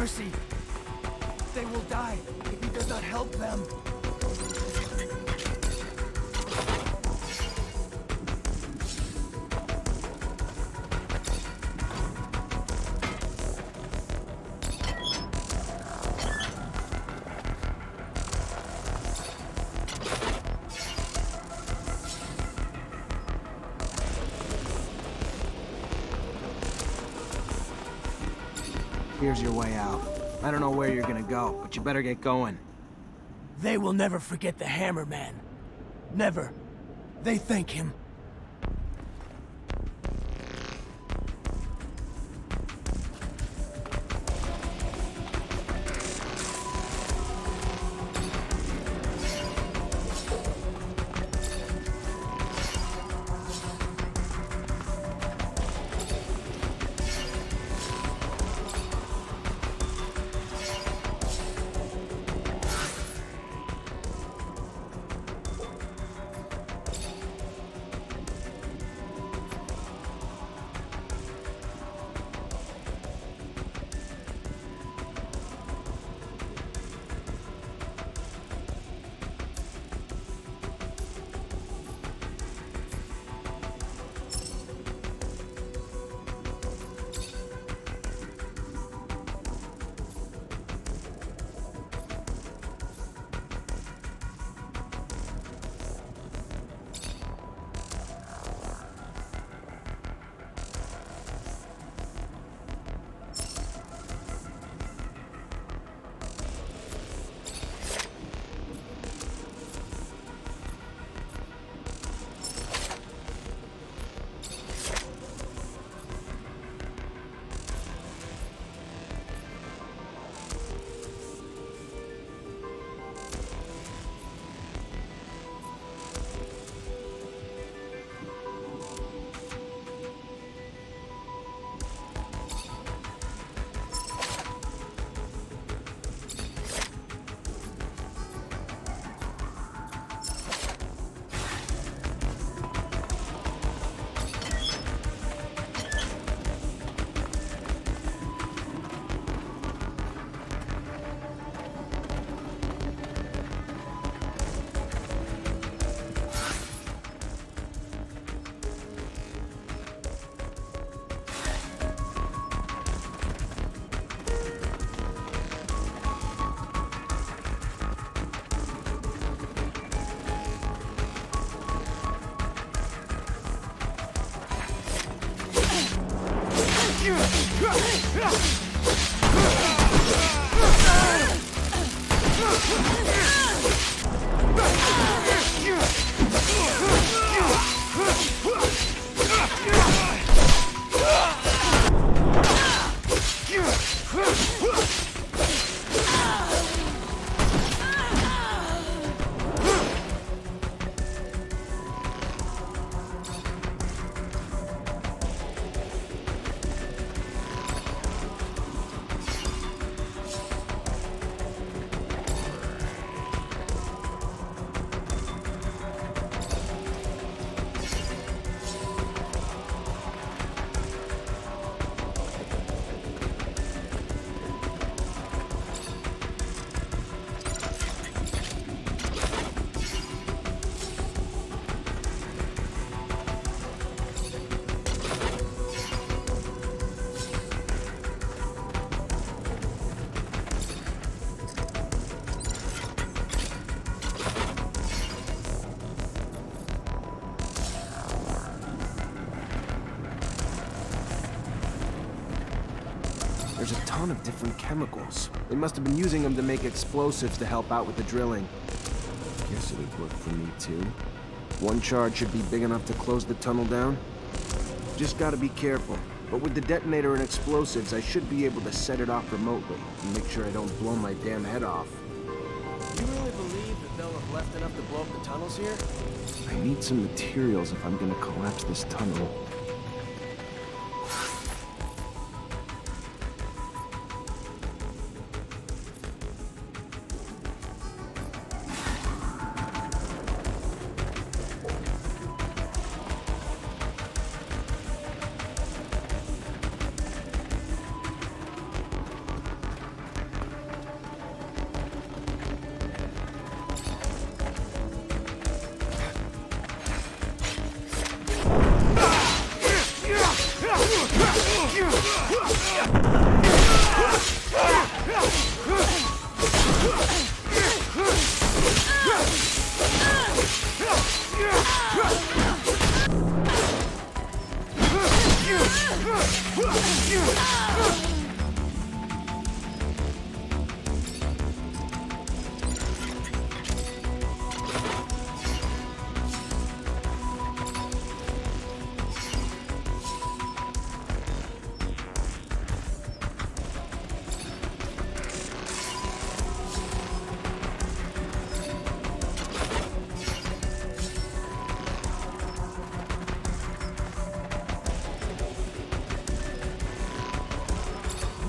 Mercy. They will die if he does not help them. Here's your way out. I don't know where you're gonna go, but you better get going. They will never forget the Hammer Man. Never. They thank him. ton of different chemicals. They must have been using them to make explosives to help out with the drilling. Guess it would work for me too. One charge should be big enough to close the tunnel down. Just gotta be careful. But with the detonator and explosives, I should be able to set it off remotely and make sure I don't blow my damn head off. You really believe that they'll have left enough to blow up the tunnels here? I need some materials if I'm gonna collapse this tunnel.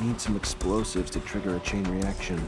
Need some explosives to trigger a chain reaction.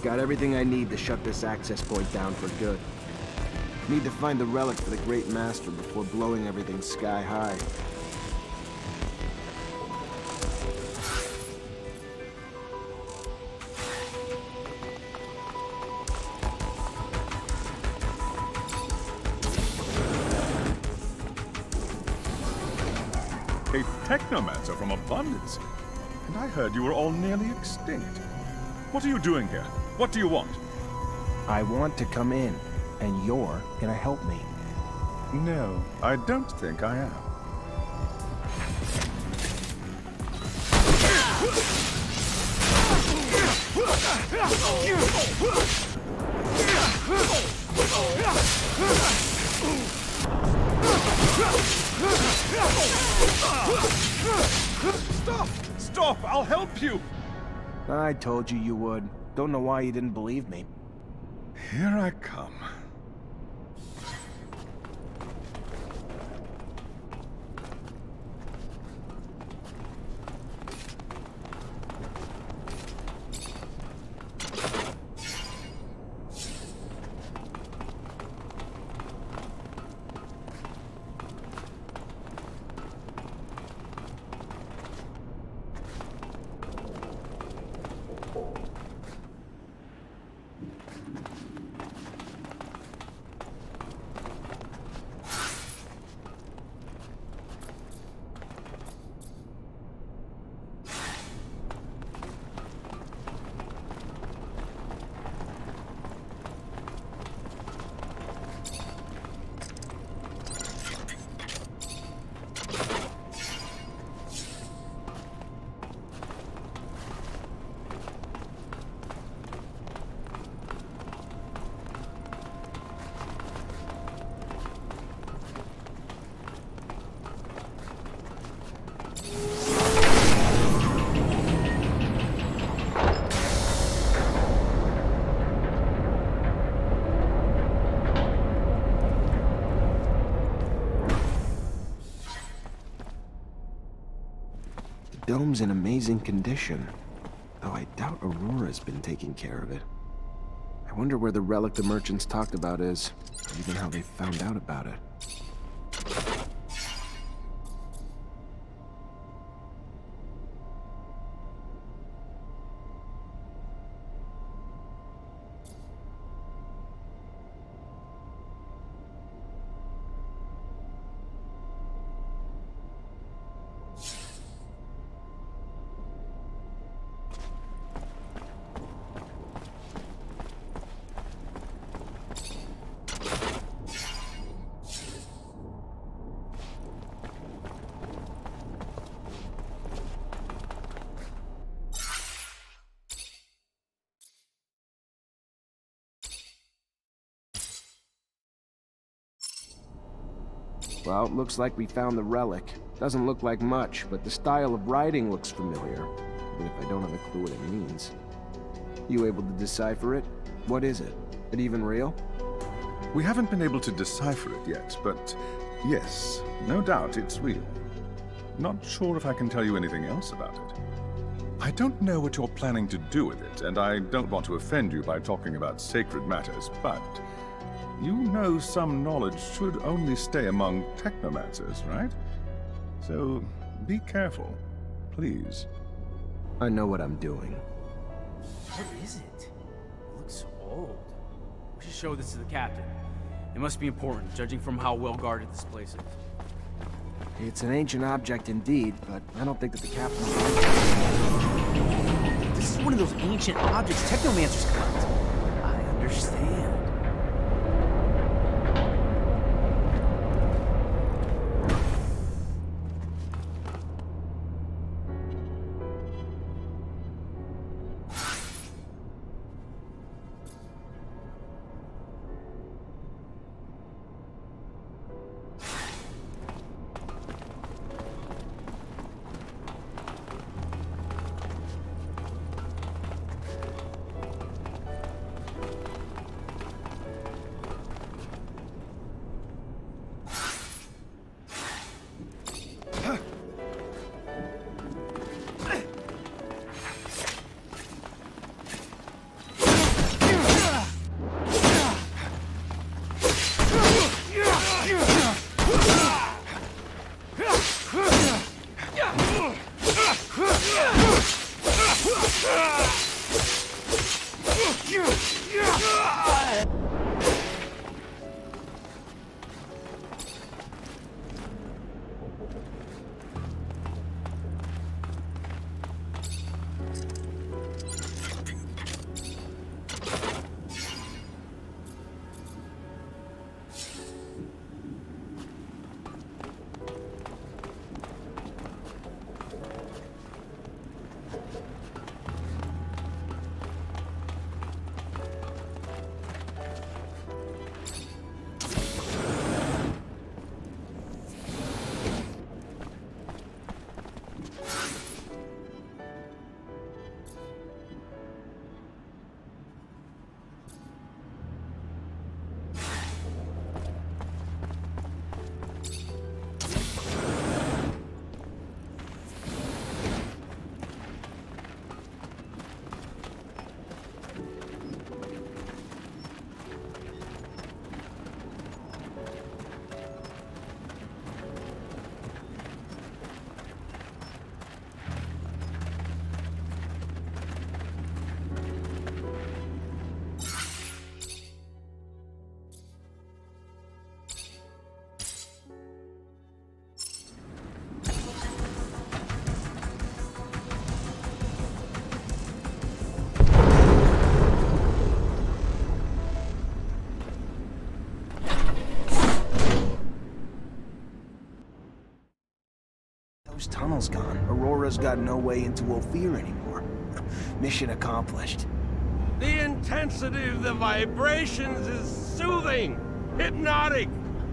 Got everything I need to shut this access point down for good. Need to find the relic for the Great Master before blowing everything sky high. A Technomancer from Abundance. And I heard you were all nearly extinct. What are you doing here? What do you want? I want to come in, and you're gonna help me. No, I don't think I am. Stop! Stop! I'll help you! I told you you would. Don't know why you didn't believe me. Here I come. The dome's in amazing condition, though I doubt Aurora's been taking care of it. I wonder where the relic the merchants talked about is, or even how they found out about it. Well, it looks like we found the relic. Doesn't look like much, but the style of writing looks familiar, even if I don't have a clue what it means. You able to decipher it? What is it? It even real? We haven't been able to decipher it yet, but yes, no doubt it's real. Not sure if I can tell you anything else about it. I don't know what you're planning to do with it, and I don't want to offend you by talking about sacred matters, but you know some knowledge should only stay among Technomancers, right? So be careful, please. I know what I'm doing. What is it? It looks old. We should show this to the captain. It must be important, judging from how well guarded this place is. It's an ancient object indeed, but I don't think that the captain... This is one of those ancient objects Technomancers collect. I understand. Those tunnels gone, Aurora's got no way into Ophir anymore. Mission accomplished. The intensity of the vibrations is soothing, hypnotic.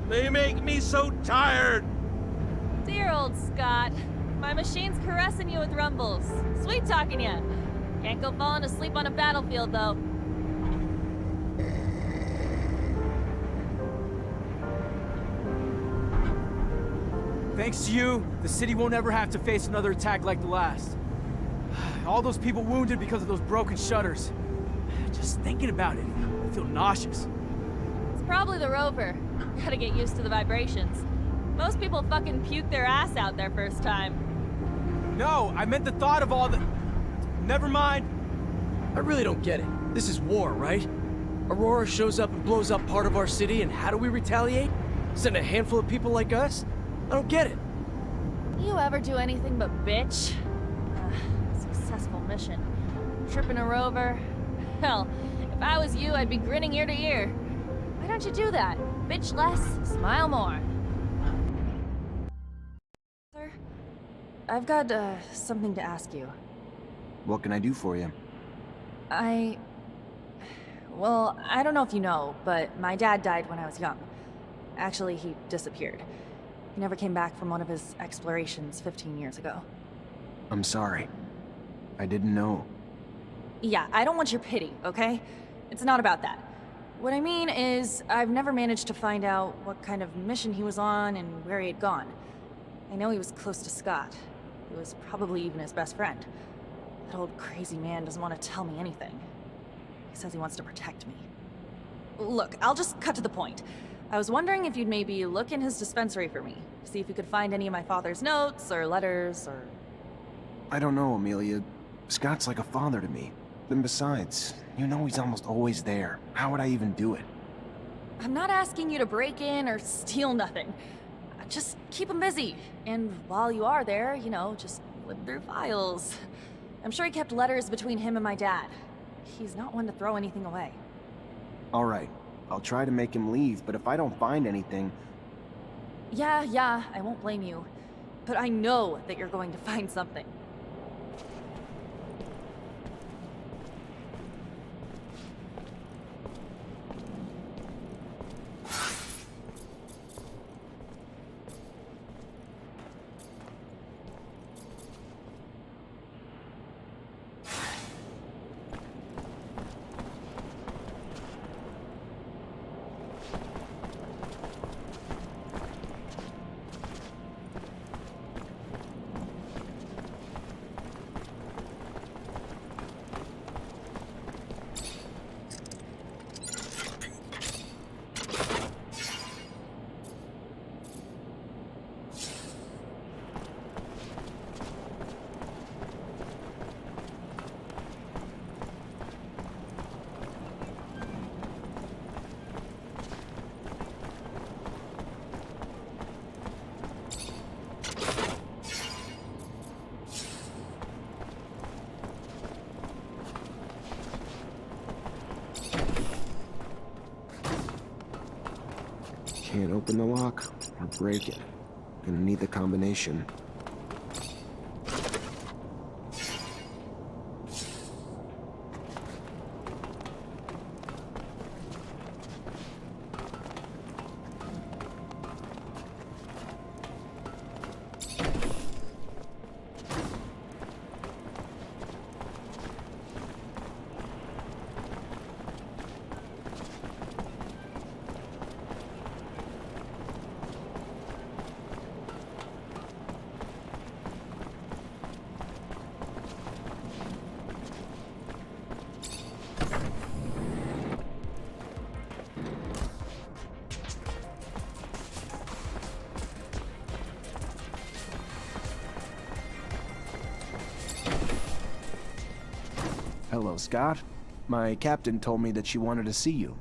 They make me so tired. Dear old Scott. My machine's caressing you with rumbles. Sweet talking ya. Can't go falling asleep on a battlefield, though. Thanks to you, the city won't ever have to face another attack like the last. All those people wounded because of those broken shutters. Just thinking about it, I feel nauseous. It's probably the rover. Gotta get used to the vibrations. Most people fucking puke their ass out their first time. No, I meant the thought of all the... Never mind. I really don't get it. This is war, right? Aurora shows up and blows up part of our city, and how do we retaliate? Send a handful of people like us? I don't get it. You ever do anything but bitch? Successful mission. Tripping a rover? Hell, if I was you, I'd be grinning ear to ear. Why don't you do that? Bitch less, smile more. Sir, I've got, something to ask you. What can I do for you? Well, I don't know if you know, but my dad died when I was young. Actually, he disappeared. He never came back from one of his explorations 15 years ago. I'm sorry. I didn't know. Yeah, I don't want your pity, okay? It's not about that. What I mean is, I've never managed to find out what kind of mission he was on and where he had gone. I know he was close to Scott. He was probably even his best friend. That old crazy man doesn't want to tell me anything. He says he wants to protect me. Look, I'll just cut to the point. I was wondering if you'd maybe look in his dispensary for me. See if you could find any of my father's notes, or letters, or... I don't know, Amelia. Scott's like a father to me. And besides, you know he's almost always there. How would I even do it? I'm not asking you to break in or steal nothing. Just keep him busy. And while you are there, you know, just flip through files. I'm sure he kept letters between him and my dad. He's not one to throw anything away. All right. I'll try to make him leave, but if I don't find anything... Yeah, I won't blame you. But I know that you're going to find something. Can't open the lock or break it. Gonna need the combination. Hello, Scott. My captain told me that she wanted to see you.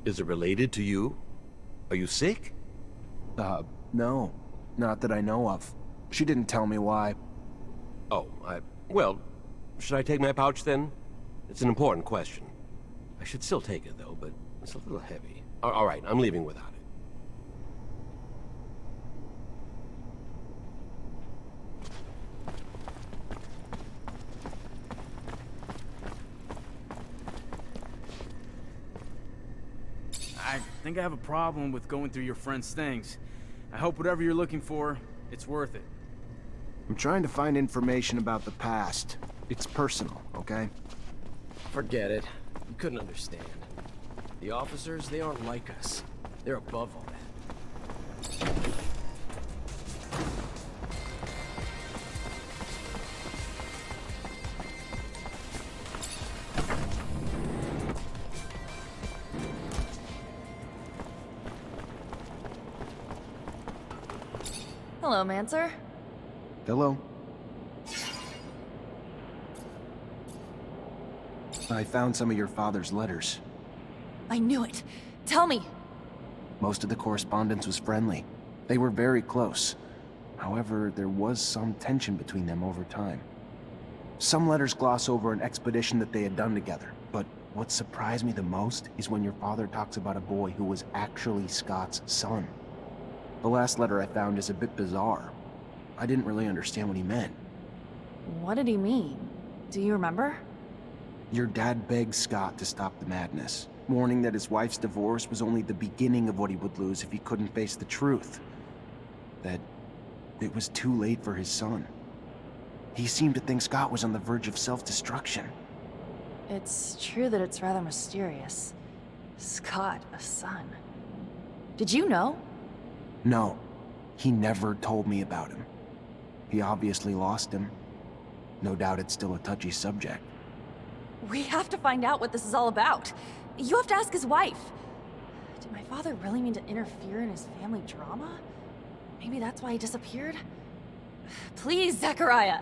Is it related to you? Are you sick? No. Not that I know of. She didn't tell me why. Oh, well, should I take my pouch then? It's an important question. I should still take it though, but it's a little heavy. All right, I'm leaving without it. think I have a problem with going through your friend's things. I hope whatever you're looking for, it's worth it. I'm trying to find information about the past. It's personal, okay? Forget it. You couldn't understand. The officers, they aren't like us. They're above all that. Hello, Mancer. Hello? I found some of your father's letters. I knew it. Tell me. Most of the correspondence was friendly. They were very close. However, there was some tension between them over time. Some letters gloss over an expedition that they had done together, but what surprised me the most is when your father talks about a boy who was actually Scott's son. The last letter I found is a bit bizarre. I didn't really understand what he meant. What did he mean? Do you remember? Your dad begged Scott to stop the madness, warning that his wife's divorce was only the beginning of what he would lose if he couldn't face the truth. That it was too late for his son. He seemed to think Scott was on the verge of self-destruction. It's true that it's rather mysterious. Scott, a son. Did you know? No, he never told me about him. He obviously lost him. No doubt it's still a touchy subject. We have to find out what this is all about. You have to ask his wife. Did my father really mean to interfere in his family drama? Maybe that's why he disappeared? Please, Zechariah!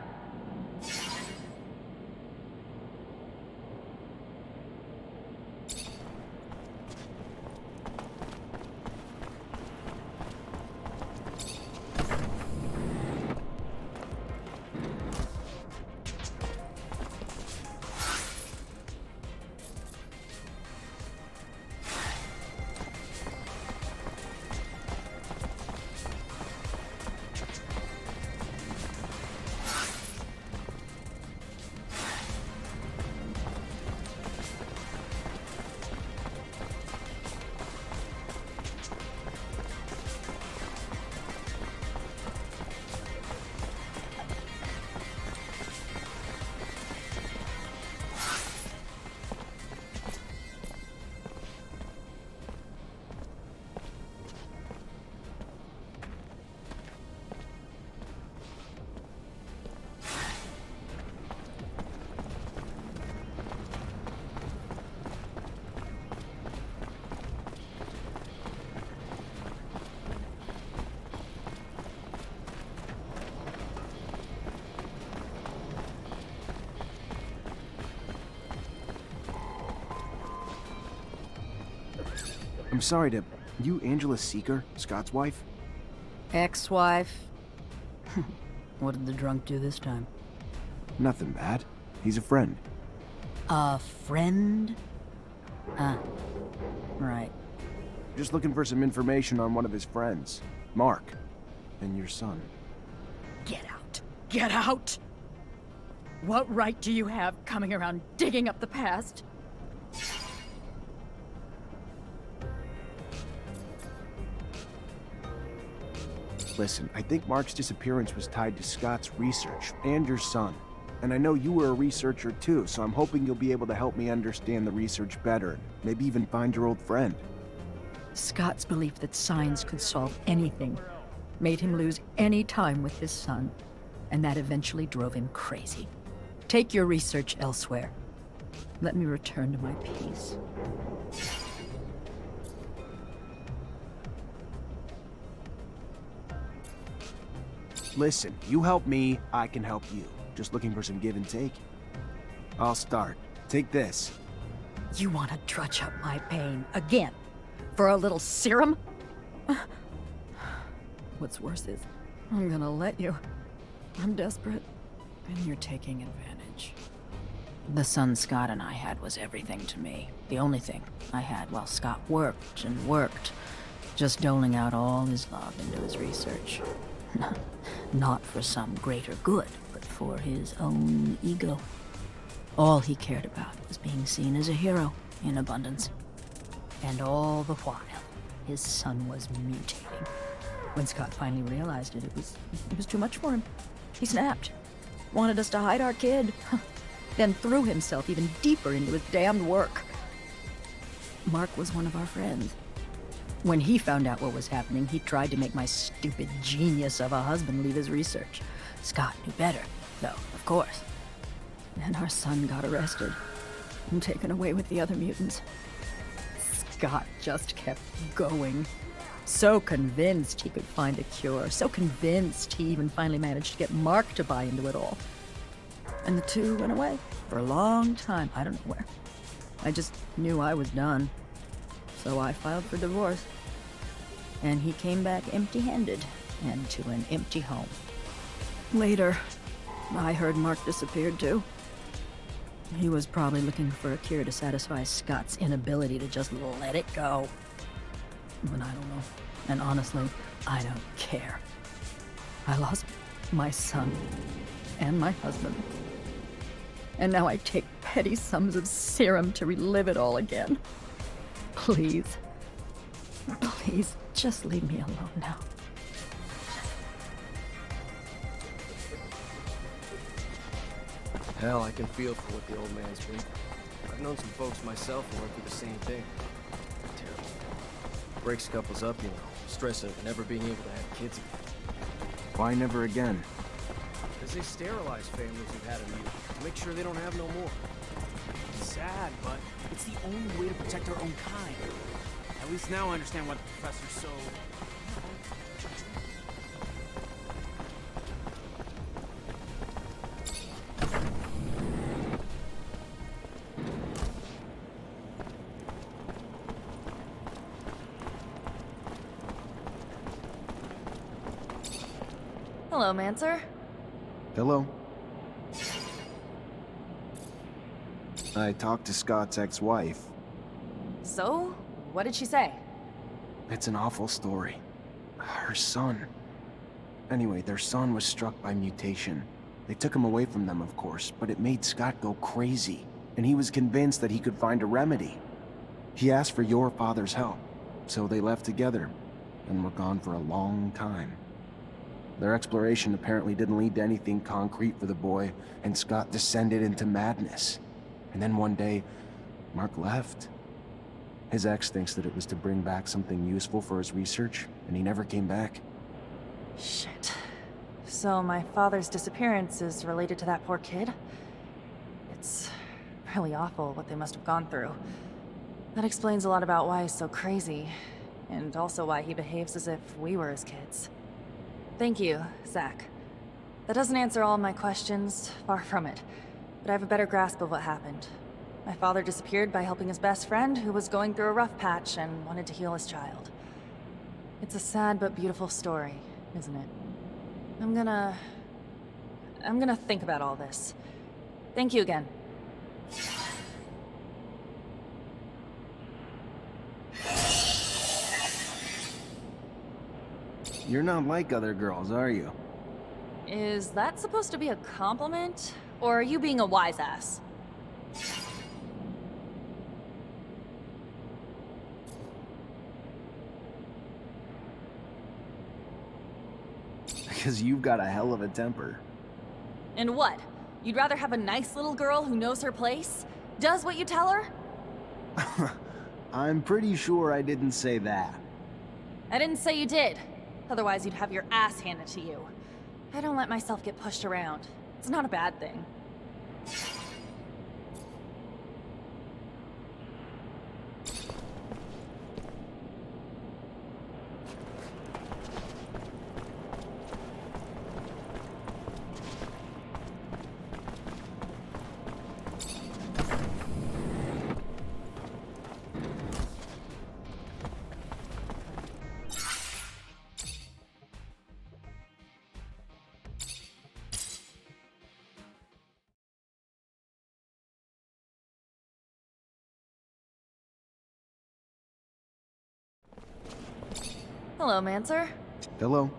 I'm sorry to... You Angela Seeker, Scott's wife? Ex-wife? What did the drunk do this time? Nothing bad. He's a friend. A friend? Ah, right. Just looking for some information on one of his friends. Mark. And your son. Get out! Get out! What right do you have coming around digging up the past? Listen, I think Mark's disappearance was tied to Scott's research, and your son. And I know you were a researcher too, so I'm hoping you'll be able to help me understand the research better, and maybe even find your old friend. Scott's belief that science could solve anything made him lose any time with his son, and that eventually drove him crazy. Take your research elsewhere. Let me return to my peace. Listen, you help me, I can help you. Just looking for some give and take. I'll start. Take this. You want to drudge up my pain again? For a little serum? What's worse is, I'm gonna let you. I'm desperate, and you're taking advantage. The son Scott and I had was everything to me. The only thing I had while Scott worked and worked. Just doling out all his love into his research. Not for some greater good, but for his own ego. All he cared about was being seen as a hero in abundance. And all the while, his son was mutating. When Scott finally realized it, it was too much for him. He snapped. Wanted us to hide our kid. Then threw himself even deeper into his damned work. Mark was one of our friends. When he found out what was happening, he tried to make my stupid genius of a husband leave his research. Scott knew better, though, of course. And our son got arrested and taken away with the other mutants. Scott just kept going. So convinced he could find a cure, so convinced he even finally managed to get Mark to buy into it all. And the two went away for a long time. I don't know where. I just knew I was done. So I filed for divorce. And he came back empty-handed and to an empty home. Later, I heard Mark disappeared too. He was probably looking for a cure to satisfy Scott's inability to just let it go. But I don't know. And honestly, I don't care. I lost my son and my husband. And now I take petty sums of serum to relive it all again. Please. Please, just leave me alone now. Hell, I can feel for what the old man's been through. I've known some folks myself who went through the same thing. Terrible. Breaks couples up, you know, stress of never being able to have kids again. Why never again? Because they sterilize families who've had a mutant to make sure they don't have no more. It's sad, but it's the only way to protect our own kind. At least now I understand why the professor's so... Hello, Mancer. Hello? I talked to Scott's ex-wife. So, what did she say? It's an awful story. Her son. Anyway, their son was struck by mutation. They took him away from them, of course, but it made Scott go crazy, and he was convinced that he could find a remedy. He asked for your father's help, so they left together, and were gone for a long time. Their exploration apparently didn't lead to anything concrete for the boy, and Scott descended into madness. And then one day, Mark left. His ex thinks that it was to bring back something useful for his research, and he never came back. Shit. So my father's disappearance is related to that poor kid? It's really awful what they must have gone through. That explains a lot about why he's so crazy, and also why he behaves as if we were his kids. Thank you, Zach. That doesn't answer all my questions, far from it, but I have a better grasp of what happened. My father disappeared by helping his best friend, who was going through a rough patch and wanted to heal his child. It's a sad but beautiful story, isn't it? I'm gonna think about all this. Thank you again. You're not like other girls, are you? Is that supposed to be a compliment? Or are you being a wise ass? Because you've got a hell of a temper. And what? You'd rather have a nice little girl who knows her place? Does what you tell her? I'm pretty sure I didn't say that. I didn't say you did. Otherwise you'd have your ass handed to you. I don't let myself get pushed around. It's not a bad thing. Hello, Mancer. Hello?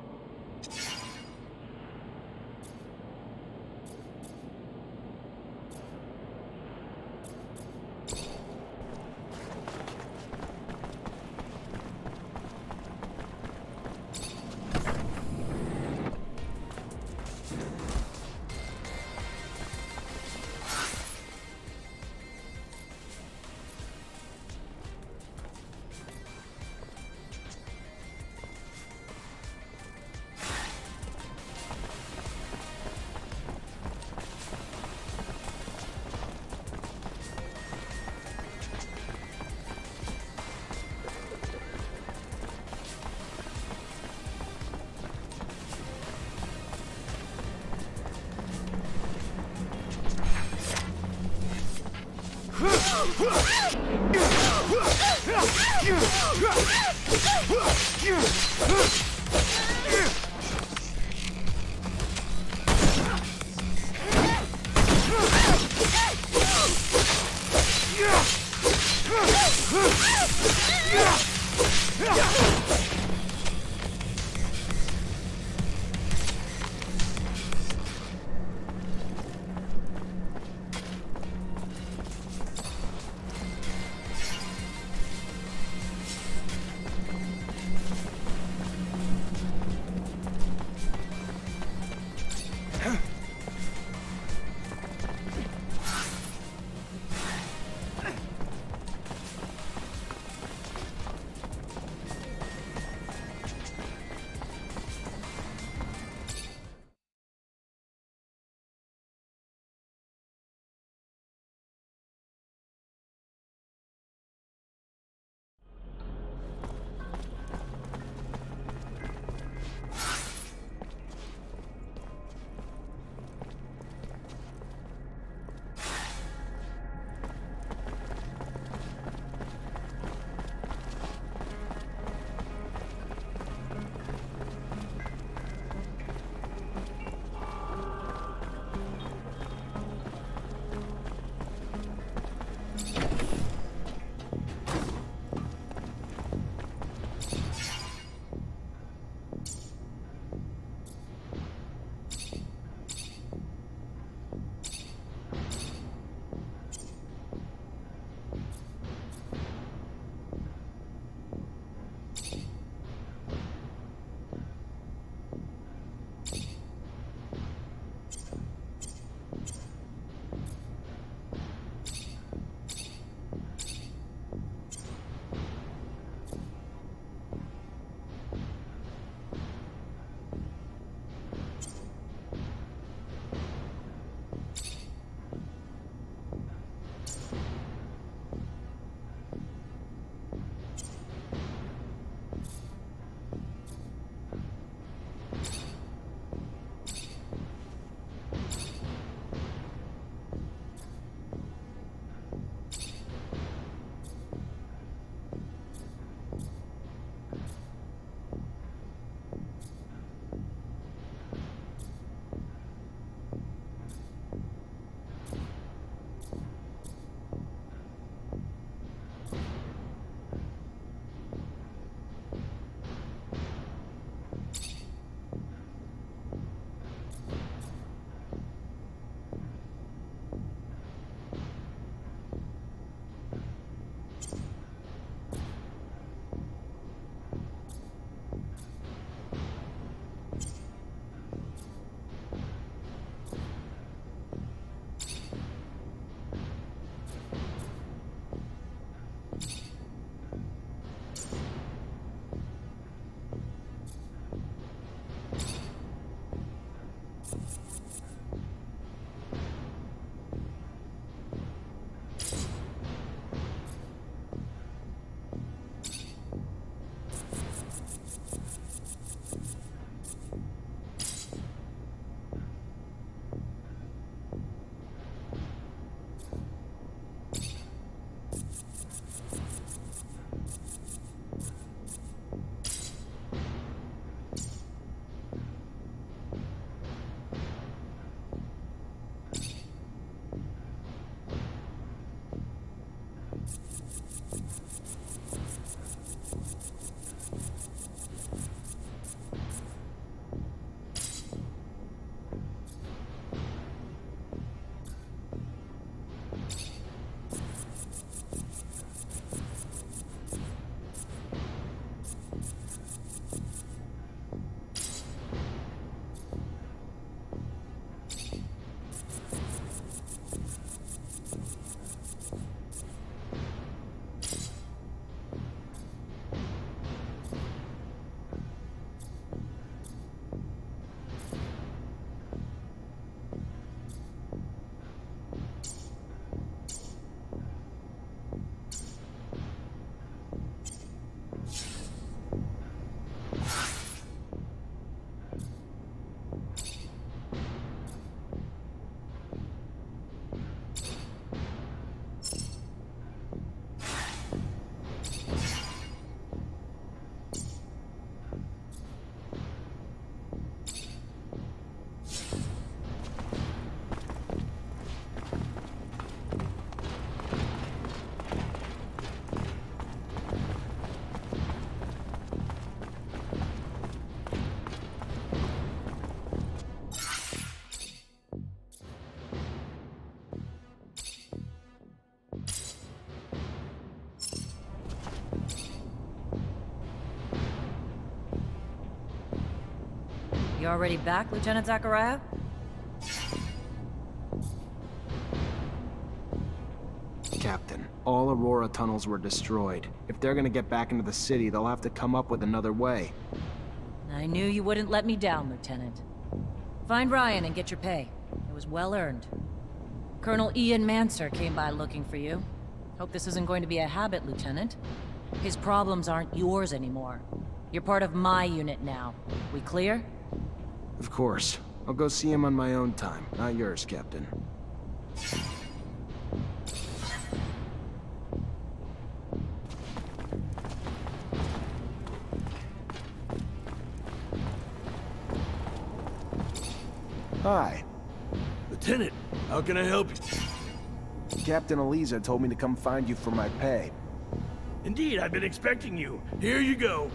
You already back, Lieutenant Zachariah? Captain, all Aurora tunnels were destroyed. If they're gonna get back into the city, they'll have to come up with another way. I knew you wouldn't let me down, Lieutenant. Find Ryan and get your pay. It was well earned. Colonel Ian Manser came by looking for you. Hope this isn't going to be a habit, Lieutenant. His problems aren't yours anymore. You're part of my unit now. We clear? Of course. I'll go see him on my own time, not yours, Captain. Hi. Lieutenant, how can I help you? Captain Eliza told me to come find you for my pay. Indeed, I've been expecting you. Here you go.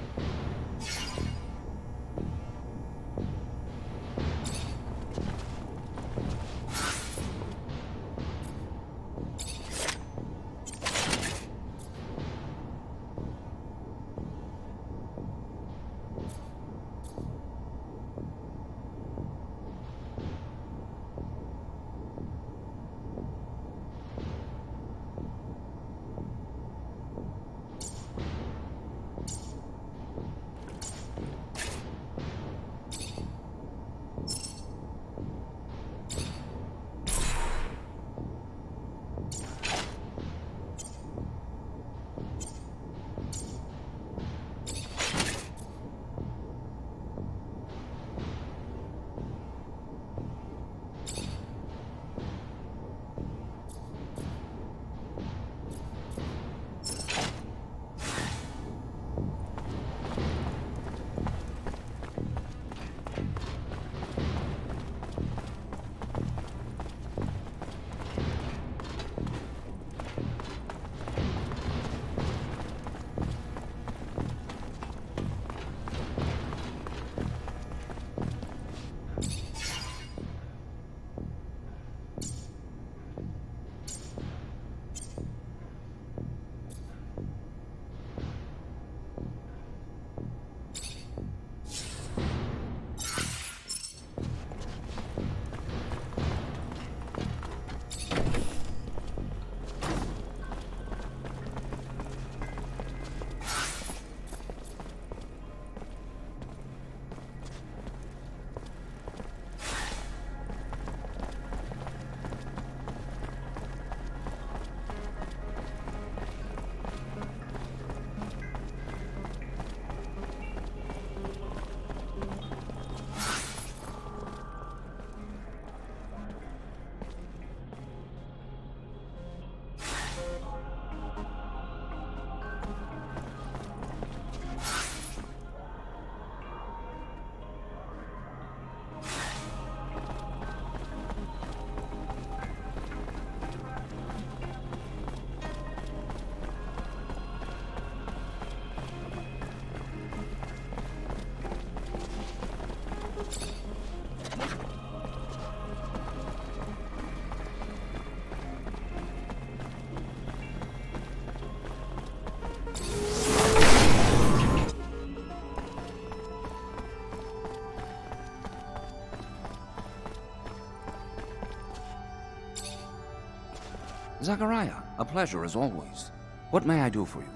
Zachariah, a pleasure as always. What may I do for you?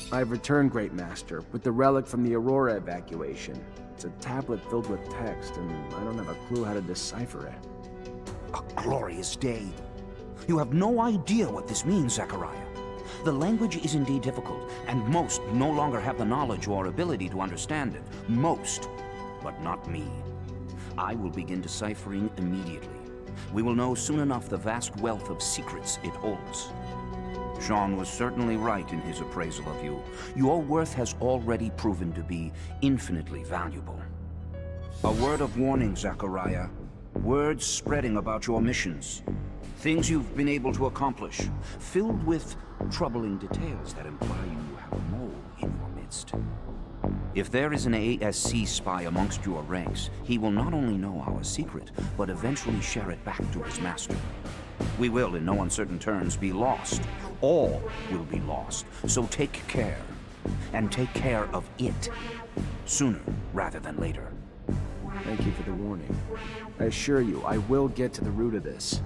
I've returned, Great Master, with the relic from the Aurora evacuation. It's a tablet filled with text, and I don't have a clue how to decipher it. A glorious day. You have no idea what this means, Zachariah. The language is indeed difficult, and most no longer have the knowledge or ability to understand it. Most, but not me. I will begin deciphering immediately. We will know soon enough the vast wealth of secrets it holds. Jean was certainly right in his appraisal of you. Your worth has already proven to be infinitely valuable. A word of warning, Zachariah. Words spreading about your missions. Things you've been able to accomplish, filled with troubling details that imply you have a mole in your midst. If there is an ASC spy amongst your ranks, he will not only know our secret, but eventually share it back to his master. We will, in no uncertain terms, be lost. All will be lost, so take care. and take care of it. Sooner rather than later. Thank you for the warning. I assure you, I will get to the root of this.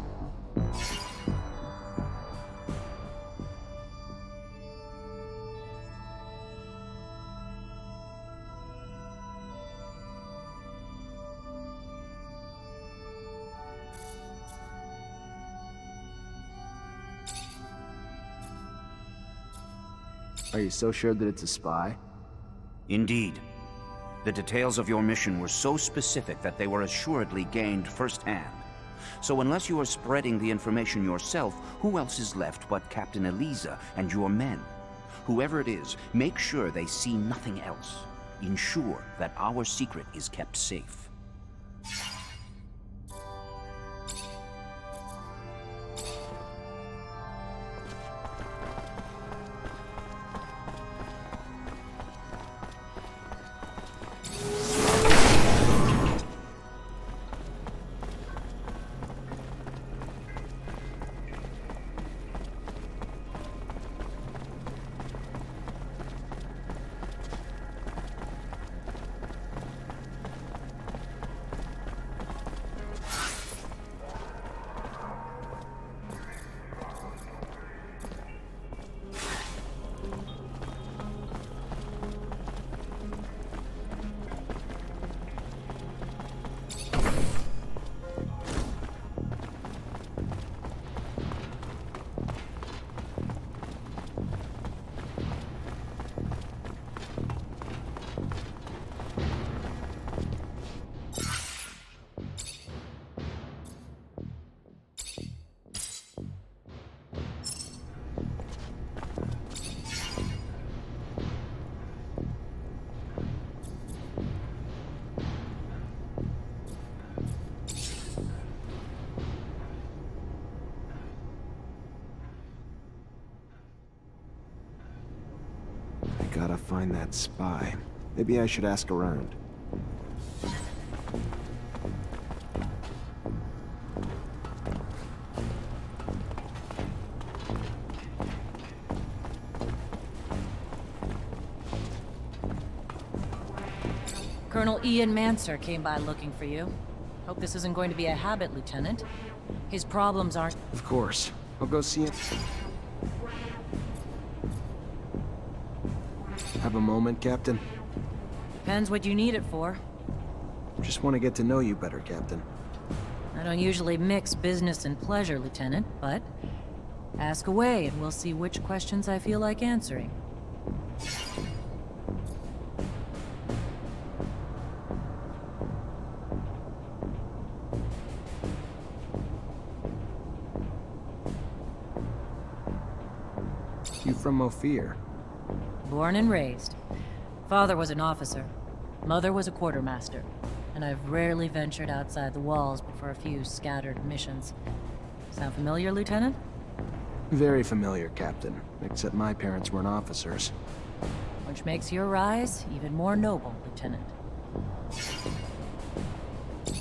Are you so sure that it's a spy? Indeed. The details of your mission were so specific that they were assuredly gained firsthand. So unless you are spreading the information yourself, who else is left but Captain Eliza and your men? Whoever it is, make sure they see nothing else. Ensure that our secret is kept safe. Gotta find that spy. Maybe I should ask around. Colonel Ian Mancer came by looking for you. Hope this isn't going to be a habit, Lieutenant. His problems aren't... Of course. I'll go see him. Have a moment, Captain? Depends what you need it for. Just want to get to know you better, Captain. I don't usually mix business and pleasure, Lieutenant, but... ask away and we'll see which questions I feel like answering. You from Ophir? Born and raised. Father was an officer. Mother was a quartermaster. And I've rarely ventured outside the walls but for a few scattered missions. Sound familiar, Lieutenant? Very familiar, Captain. Except my parents weren't officers. Which makes your rise even more noble, Lieutenant.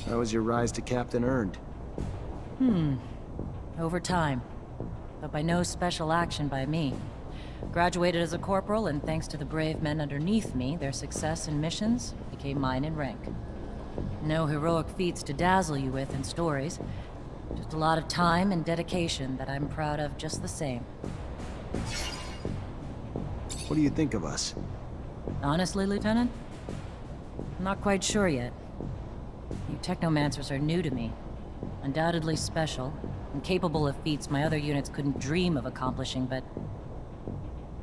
How was your rise to Captain earned? Over time. But by no special action by me. Graduated as a corporal, and thanks to the brave men underneath me, their success in missions became mine in rank. No heroic feats to dazzle you with in stories. Just a lot of time and dedication that I'm proud of just the same. What do you think of us? Honestly, Lieutenant? I'm not quite sure yet. You Technomancers are new to me. Undoubtedly special, and capable of feats my other units couldn't dream of accomplishing, but...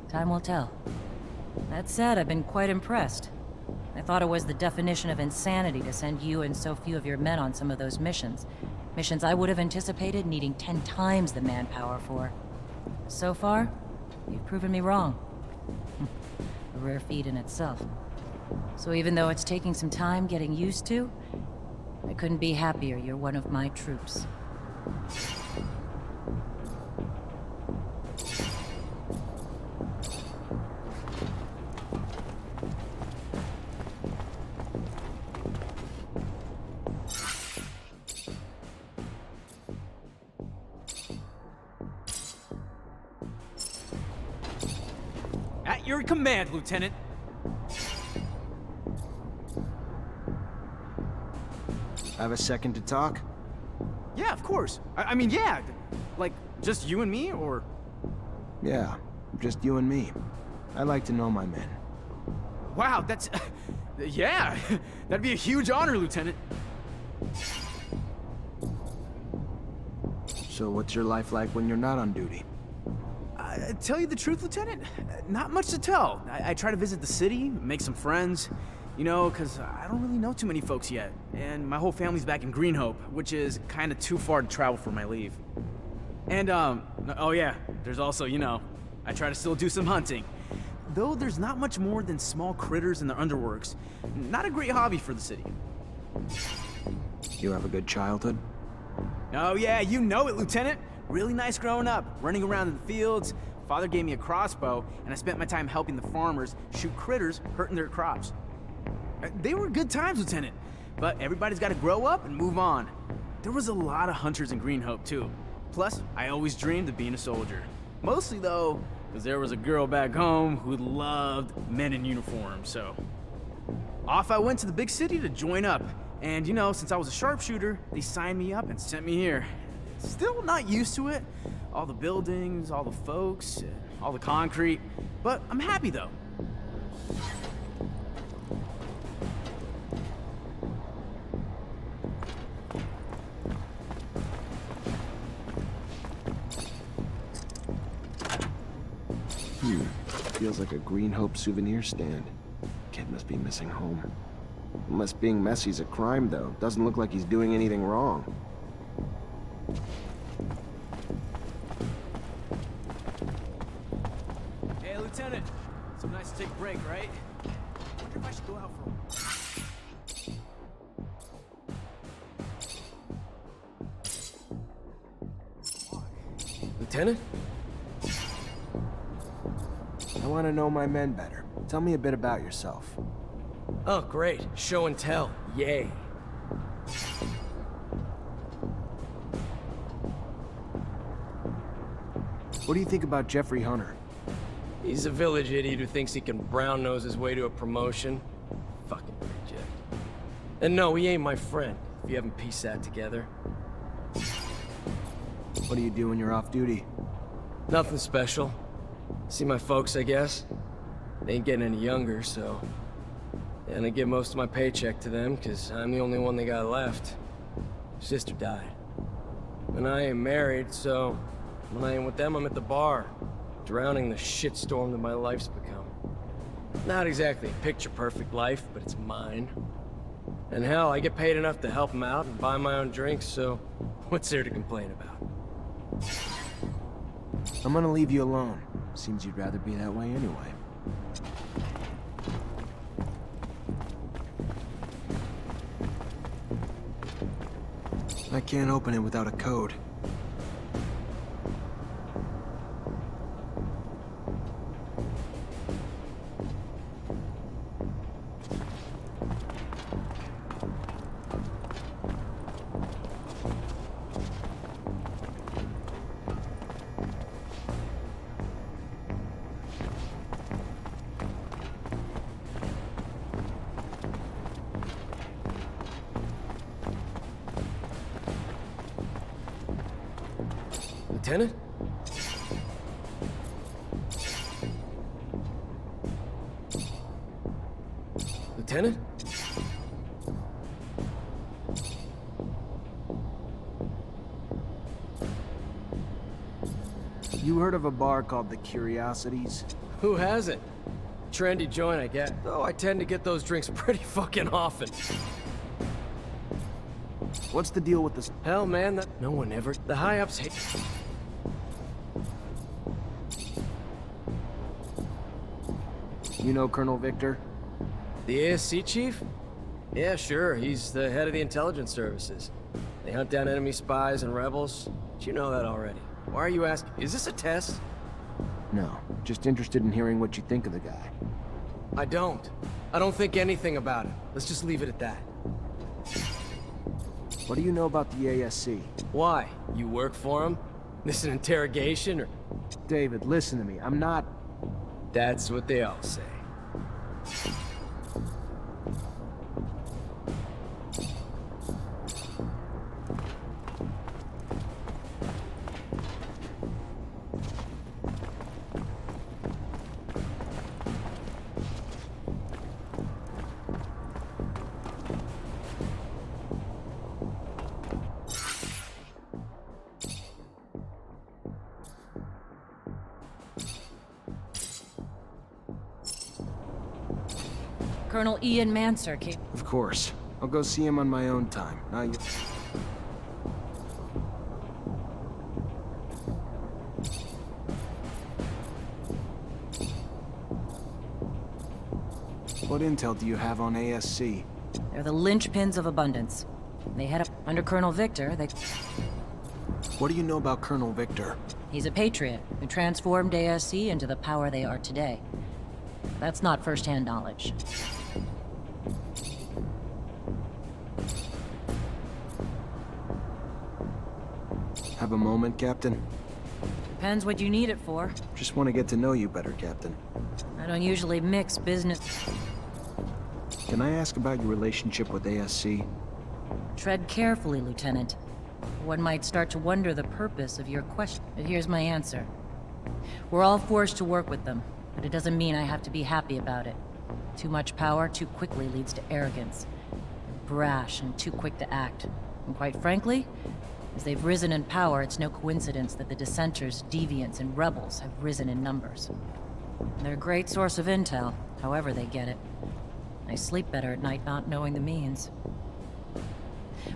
time will tell. That said, I've been quite impressed. I thought it was the definition of insanity to send you and so few of your men on some of those missions. Missions I would have anticipated needing 10 times the manpower for. So far, you've proven me wrong. A rare feat in itself. So even though it's taking some time getting used to, I couldn't be happier you're one of my troops. At your command, Lieutenant. Have a second to talk? Yeah, of course. I mean, yeah. Like, just you and me, or... Yeah, just you and me. I like to know my men. Wow, that's... yeah, that'd be a huge honor, Lieutenant. So what's your life like when you're not on duty? Tell you the truth, Lieutenant, not much to tell. I try to visit the city, make some friends, you know, because I don't really know too many folks yet. And my whole family's back in Greenhope, which is kind of too far to travel for my leave. And, oh yeah, there's also, you know, I try to still do some hunting. Though there's not much more than small critters in the underworks. Not a great hobby for the city. You have a good childhood? Oh yeah, you know it, Lieutenant. Really nice growing up, running around in the fields. Father gave me a crossbow, and I spent my time helping the farmers shoot critters hurting their crops. They were good times, Lieutenant, but everybody's got to grow up and move on. There was a lot of hunters in Greenhope, too. Plus, I always dreamed of being a soldier. Mostly, though, because there was a girl back home who loved men in uniform, so... Off I went to the big city to join up. And, you know, since I was a sharpshooter, they signed me up and sent me here. Still not used to it. All the buildings, all the folks, all the concrete. But I'm happy, though. Feels like a Greenhope souvenir stand. Kid must be missing home. Unless being messy's a crime, though. Doesn't look like he's doing anything wrong. Hey, Lieutenant. So nice to take a break, right? Wonder if I should go out for a... Lieutenant? I want to know my men better. Tell me a bit about yourself. Oh, great. Show and tell. Yay. What do you think about Jeffrey Hunter? He's a village idiot who thinks he can brown-nose his way to a promotion. Fucking reject. And no, he ain't my friend, if you haven't pieced that together. What do you do when you're off duty? Nothing special. See my folks, I guess. They ain't getting any younger, so... And I give most of my paycheck to them, because I'm the only one they got left. Sister died. And I ain't married, so... When I ain't with them, I'm at the bar. Drowning the shitstorm that my life's become. Not exactly a picture-perfect life, but it's mine. And hell, I get paid enough to help them out and buy my own drinks, so... What's there to complain about? I'm gonna leave you alone. Seems you'd rather be that way anyway. I can't open it without a code. Lieutenant? Lieutenant? You heard of a bar called the Curiosities? Who hasn't? Trendy joint, I guess. Though I tend to get those drinks pretty fucking often. What's the deal with this? Hell, man, that no one ever... The high-ups hate... You know Colonel Victor? The ASC chief? Yeah, sure. He's the head of the intelligence services. They hunt down enemy spies and rebels. But you know that already. Why are you asking? Is this a test? No, just interested in hearing what you think of the guy. I don't. I don't think anything about it. Let's just leave it at that. What do you know about the ASC? Why? You work for him? This an interrogation, or...? David, listen to me. I'm not... That's what they all say. Colonel Ian Mancer came. Of course. I'll go see him on my own time. Now you... What intel do you have on ASC? They're the linchpins of abundance. They head up under Colonel Victor. What do you know about Colonel Victor? He's a patriot who transformed ASC into the power they are today. That's not first-hand knowledge. Have a moment, Captain? Depends what you need it for. Just want to get to know you better, Captain. I don't usually mix business. Can I ask about your relationship with ASC? Tread carefully, Lieutenant. One might start to wonder the purpose of your question. But here's my answer. We're all forced to work with them, but it doesn't mean I have to be happy about it. Too much power too quickly leads to arrogance. Brash and too quick to act. And quite frankly, as they've risen in power, it's no coincidence that the dissenters, deviants, and rebels have risen in numbers. They're a great source of intel, however they get it. I sleep better at night not knowing the means.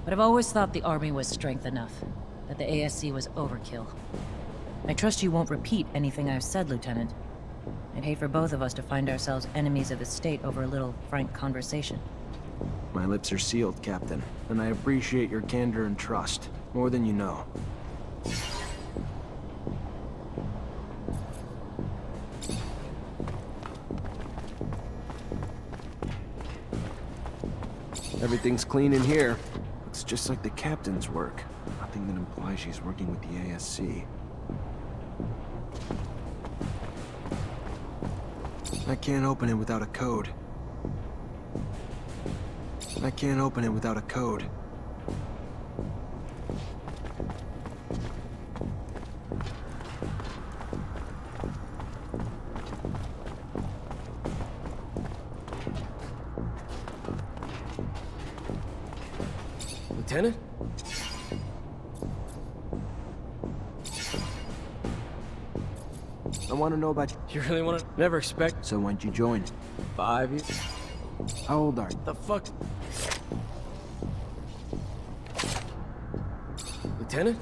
But I've always thought the army was strength enough, that the ASC was overkill. I trust you won't repeat anything I've said, Lieutenant. I'd hate for both of us to find ourselves enemies of the state over a little frank conversation. My lips are sealed, Captain, and I appreciate your candor and trust, more than you know. Everything's clean in here. Looks just like the Captain's work. Nothing that implies she's working with the ASC. I can't open it without a code. I can't open it without a code. Lieutenant? I want to know about... You really want to... Never expect... So when'd you join? 5 years? How old are you? The fuck? Lieutenant?